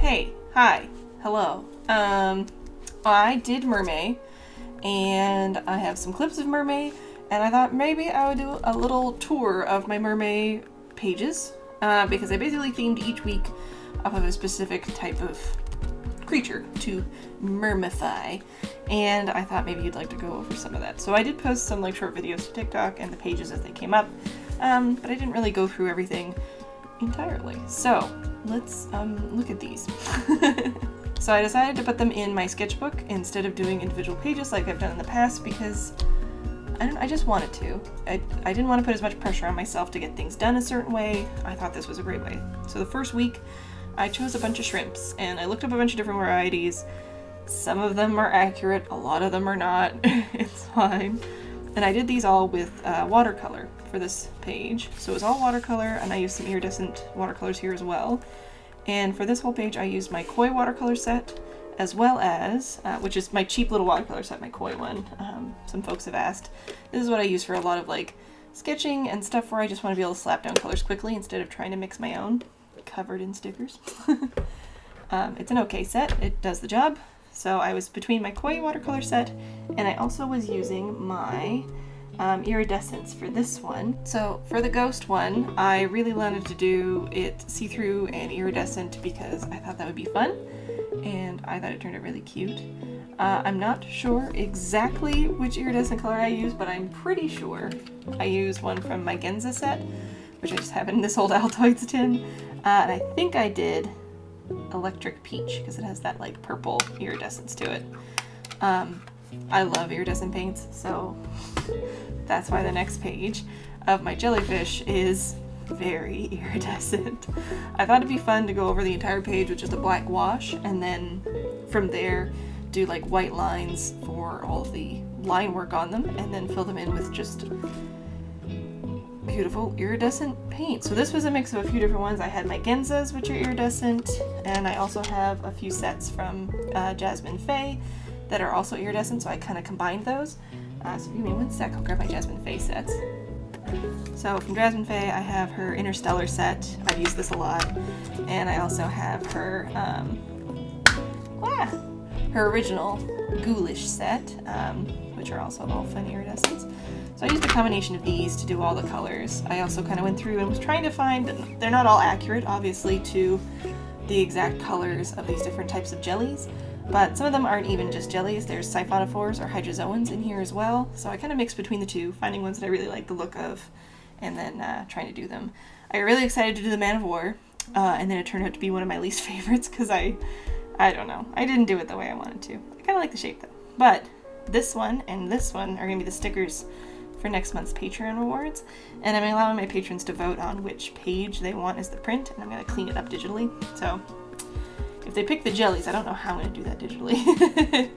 Hey, hi, hello. I did Mermay, and I have some clips of Mermay, and I thought maybe I would do a little tour of my Mermay pages, because I basically themed each week off of a specific type of creature to mermify, and I thought maybe you'd like to go over some of that. So I did post some short videos to TikTok and the pages as they came up, but I didn't really go through everything entirely. So let's look at these. So I decided to put them in my sketchbook instead of doing individual pages like I've done in the past because I just wanted to. I didn't want to put as much pressure on myself to get things done a certain way. I thought this was a great way. So the first week I chose a bunch of shrimps and I looked up a bunch of different varieties. Some of them are accurate, a lot of them are not. It's fine. And I did these all with watercolor for this page. So it was all watercolor, and I used some iridescent watercolors here as well. And for this whole page I used my koi watercolor set, as well as, which is my cheap little watercolor set, my koi one. Some folks have asked. This is what I use for a lot of sketching and stuff where I just want to be able to slap down colors quickly instead of trying to mix my own, covered in stickers. It's an okay set, it does the job. So I was between my koi watercolor set, and I also was using my iridescence for this one. So for the ghost one, I really wanted to do it see-through and iridescent because I thought that would be fun, and I thought it turned out really cute. I'm not sure exactly which iridescent color I used, but I'm pretty sure I used one from my Genza set, which I just have in this old Altoids tin, and I think I did Electric Peach because it has that purple iridescence to it. I love iridescent paints, so that's why the next page of my jellyfish is very iridescent. I thought it'd be fun to go over the entire page with just a black wash, and then from there do white lines for all of the line work on them, and then fill them in with just beautiful iridescent paint. So this was a mix of a few different ones. I had my Genzas, which are iridescent, and I also have a few sets from Jasmine Faye that are also iridescent, so I kind of combined those. So give me one sec, I'll grab my Jasmine Faye sets. So from Jasmine Faye, I have her Interstellar set. I've used this a lot. And I also have her, her original Ghoulish set, which are also all fun iridescents. So I used a combination of these to do all the colors. I also kind of went through and was trying to find, they're not all accurate, obviously, to the exact colors of these different types of jellies, but some of them aren't even just jellies. There's siphonophores or hydrozoans in here as well. So I kind of mixed between the two, finding ones that I really like the look of, and then trying to do them. I got really excited to do the Man of War, and then it turned out to be one of my least favorites because I don't know. I didn't do it the way I wanted to. I kind of like the shape though. But this one and this one are going to be the stickers for next month's Patreon rewards, and I'm allowing my patrons to vote on which page they want as the print, and I'm going to clean it up digitally. So if they pick the jellies, I don't know how I'm going to do that digitally.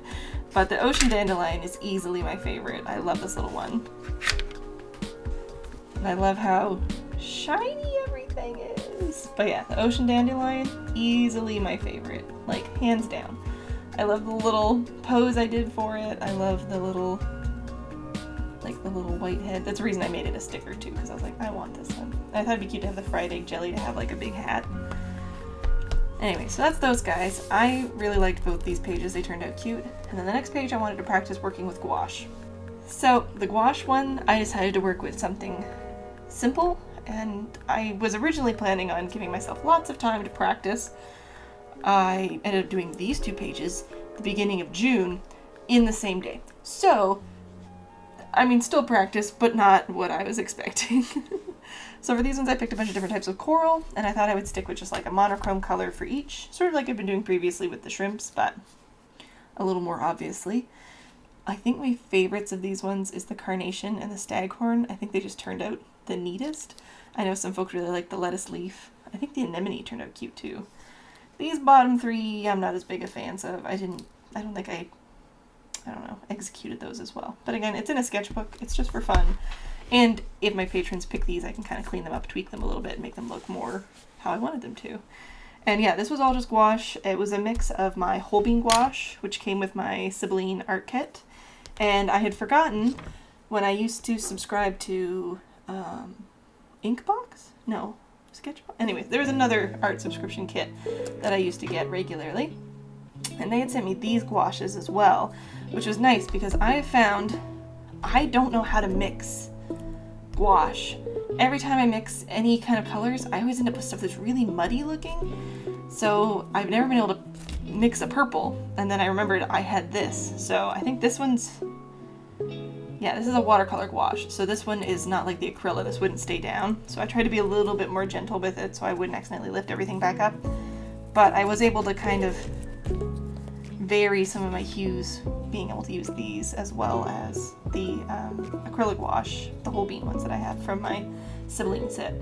But the Ocean Dandelion is easily my favorite. I love this little one. And I love how shiny everything is. But yeah, the Ocean Dandelion, easily my favorite. Hands down. I love the little pose I did for it. I love the little white head. That's the reason I made it a sticker too, because I was like, I want this one. I thought it'd be cute to have the fried egg jelly to have a big hat. Anyway, so that's those guys. I really liked both these pages. They turned out cute. And then the next page I wanted to practice working with gouache. So the gouache one, I decided to work with something simple, and I was originally planning on giving myself lots of time to practice. I ended up doing these two pages the beginning of June in the same day. So still practice, but not what I was expecting. So for these ones, I picked a bunch of different types of coral, and I thought I would stick with just a monochrome color for each, sort of like I've been doing previously with the shrimps, but a little more obviously. I think my favorites of these ones is the carnation and the staghorn. I think they just turned out the neatest. I know some folks really like the lettuce leaf. I think the anemone turned out cute too. These bottom three, I'm not as big a fans of. I don't think I executed those as well. But again, it's in a sketchbook. It's just for fun. And if my patrons pick these, I can kind of clean them up, tweak them a little bit, and make them look more how I wanted them to. And yeah, this was all just gouache. It was a mix of my whole bean gouache, which came with my Sibylline art kit. And I had forgotten when I used to subscribe to Inkbox? No. Sketchbook? Anyways, there was another art subscription kit that I used to get regularly. And they had sent me these gouaches as well, which was nice because I found I don't know how to mix gouache. Every time I mix any kind of colors, I always end up with stuff that's really muddy looking. So I've never been able to mix a purple. And then I remembered I had this. So I think this one's, yeah, this is a watercolor gouache. So this one is not like the acrylic. This wouldn't stay down. So I tried to be a little bit more gentle with it so I wouldn't accidentally lift everything back up. But I was able to kind of vary some of my hues, being able to use these as well as the acrylic gouache, the whole bean ones that I have from my sibling set.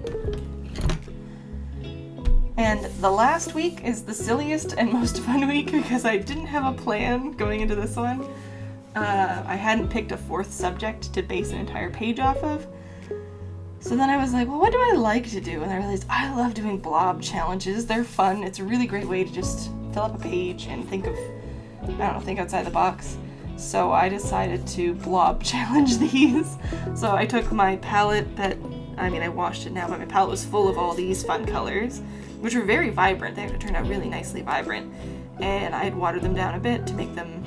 And the last week is the silliest and most fun week because I didn't have a plan going into this one. I hadn't picked a fourth subject to base an entire page off of. So then I was like, well, what do I like to do? And I realized I love doing blob challenges. They're fun. It's a really great way to just fill up a page and think outside the box. So I decided to blob challenge these. So I took my palette I washed it now, but my palette was full of all these fun colors, which were very vibrant. They turned out really nicely vibrant. And I had watered them down a bit to make them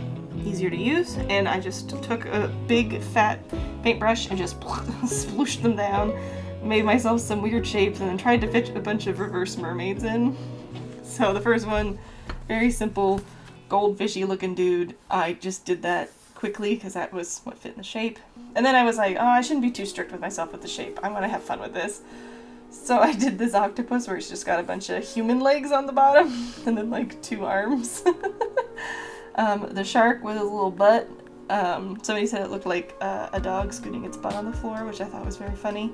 easier to use. And I just took a big fat paintbrush and just splooshed them down, made myself some weird shapes, and then tried to fit a bunch of reverse mermaids in. So the first one, very simple, goldfishy looking dude. I just did that quickly because that was what fit in the shape. And then I was like, oh, I shouldn't be too strict with myself with the shape. I'm gonna have fun with this. So I did this octopus where it's just got a bunch of human legs on the bottom and then like 2 arms. The shark with his little butt. Somebody said it looked like a dog scooting its butt on the floor, which I thought was very funny.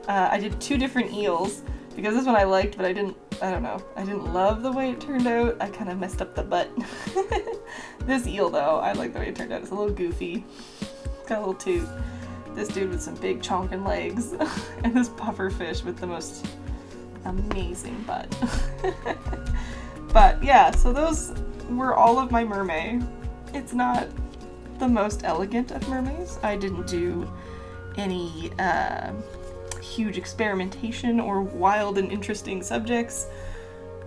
I did 2 different eels because this one I liked, but I didn't love the way it turned out. I kind of messed up the butt. This eel though, I like the way it turned out. It's a little goofy. It's got a little toot. This dude with some big chonkin legs. And this puffer fish with the most amazing butt. But yeah, so those were all of my Mermay. It's not the most elegant of mermaids. I didn't do any huge experimentation or wild and interesting subjects,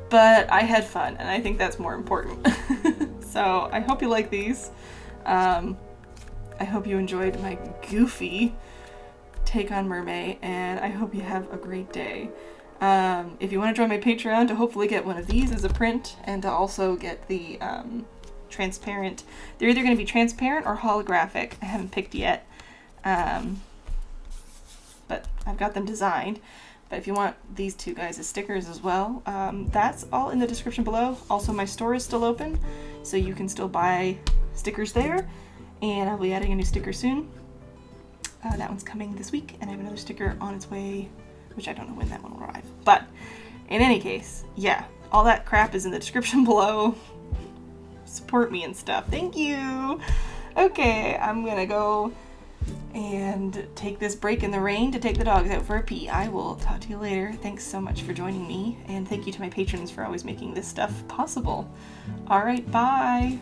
but I had fun, and I think that's more important. So I hope you like these. I hope you enjoyed my goofy take on Mermay, and I hope you have a great day. If you want to join my Patreon to hopefully get one of these as a print and to also get the transparent, they're either going to be transparent or holographic. I haven't picked yet, but I've got them designed. But if you want these 2 guys as stickers as well, that's all in the description below. Also, my store is still open, so you can still buy stickers there, and I'll be adding a new sticker soon. That one's coming this week, and I have another sticker on its way, which I don't know when that one will arrive. But in any case, yeah, all that crap is in the description below. Support me and stuff. Thank you. Okay, I'm gonna go and take this break in the rain to take the dogs out for a pee. I will talk to you later. Thanks so much for joining me, and thank you to my patrons for always making this stuff possible. All right, bye.